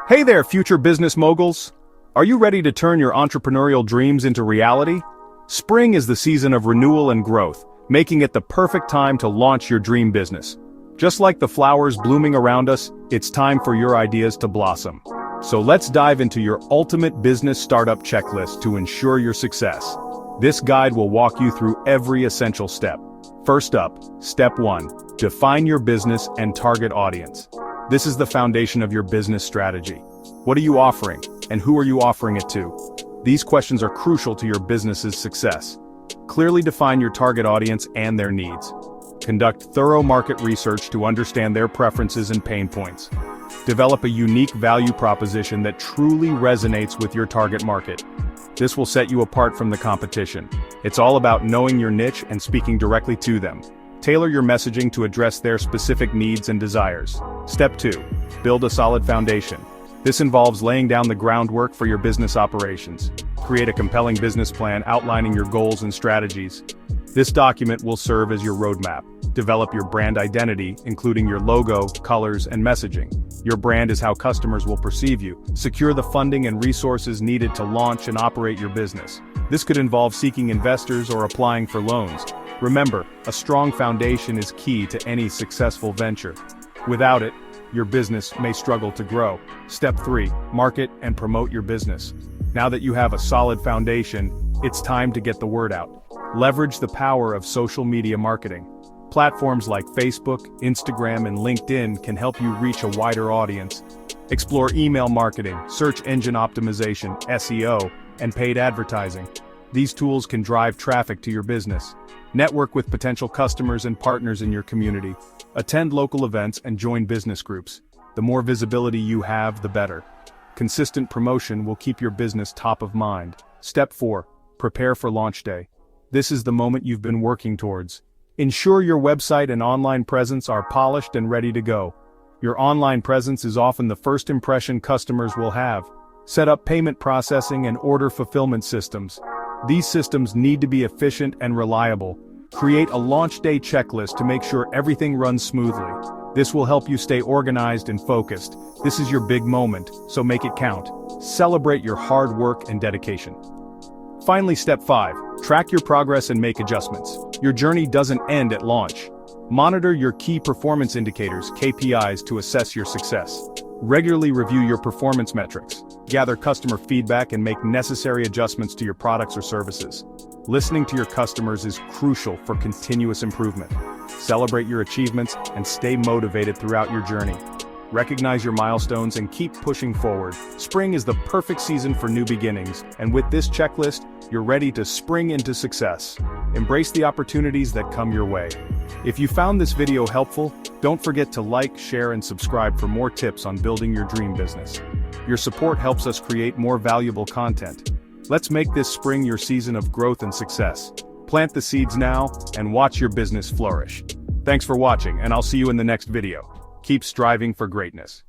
Hey there, future business moguls! Are you ready to turn your entrepreneurial dreams into reality? Spring is the season of renewal and growth, making it the perfect time to launch your dream business. Just like the flowers blooming around us, it's time for your ideas to blossom. So let's dive into your ultimate business startup checklist to ensure your success. This guide will walk you through every essential step. First up, Step 1. Define your business and target audience. This is the foundation of your business strategy. What are you offering, and who are you offering it to? These questions are crucial to your business's success. Clearly define your target audience and their needs. Conduct thorough market research to understand their preferences and pain points. Develop a unique value proposition that truly resonates with your target market. This will set you apart from the competition. It's all about knowing your niche and speaking directly to them. Tailor your messaging to address their specific needs and desires. Step 2. Build a solid foundation. This involves laying down the groundwork for your business operations. Create a compelling business plan outlining your goals and strategies. This document will serve as your roadmap. Develop your brand identity, including your logo, colors, and messaging. Your brand is how customers will perceive you. Secure the funding and resources needed to launch and operate your business. This could involve seeking investors or applying for loans. Remember, a strong foundation is key to any successful venture. Without it, your business may struggle to grow. Step 3. Market and promote your business. Now that you have a solid foundation, it's time to get the word out. Leverage the power of social media marketing. Platforms like Facebook, Instagram, and LinkedIn can help you reach a wider audience. Explore email marketing, search engine optimization, SEO, and paid advertising. These tools can drive traffic to your business. Network with potential customers and partners in your community. Attend local events and join business groups. The more visibility you have, the better. Consistent promotion will keep your business top of mind. Step 4. Prepare for launch day. This is the moment you've been working towards. Ensure your website and online presence are polished and ready to go. Your online presence is often the first impression customers will have. Set up payment processing and order fulfillment systems. These systems need to be efficient and reliable. Create a launch day checklist to make sure everything runs smoothly. This will help you stay organized and focused. This is your big moment, so make it count. Celebrate your hard work and dedication. Finally, Step 5. Track your progress and make adjustments. Your journey doesn't end at launch. Monitor your key performance indicators, KPIs, to assess your success. Regularly review your performance metrics. Gather customer feedback and make necessary adjustments to your products or services. Listening to your customers is crucial for continuous improvement. Celebrate your achievements and stay motivated throughout your journey. Recognize your milestones and keep pushing forward. Spring is the perfect season for new beginnings, and with this checklist, you're ready to spring into success. Embrace the opportunities that come your way. If you found this video helpful, don't forget to like, share, and subscribe for more tips on building your dream business. Your support helps us create more valuable content. Let's make this spring your season of growth and success. Plant the seeds now and watch your business flourish. Thanks for watching, and I'll see you in the next video. Keep striving for greatness.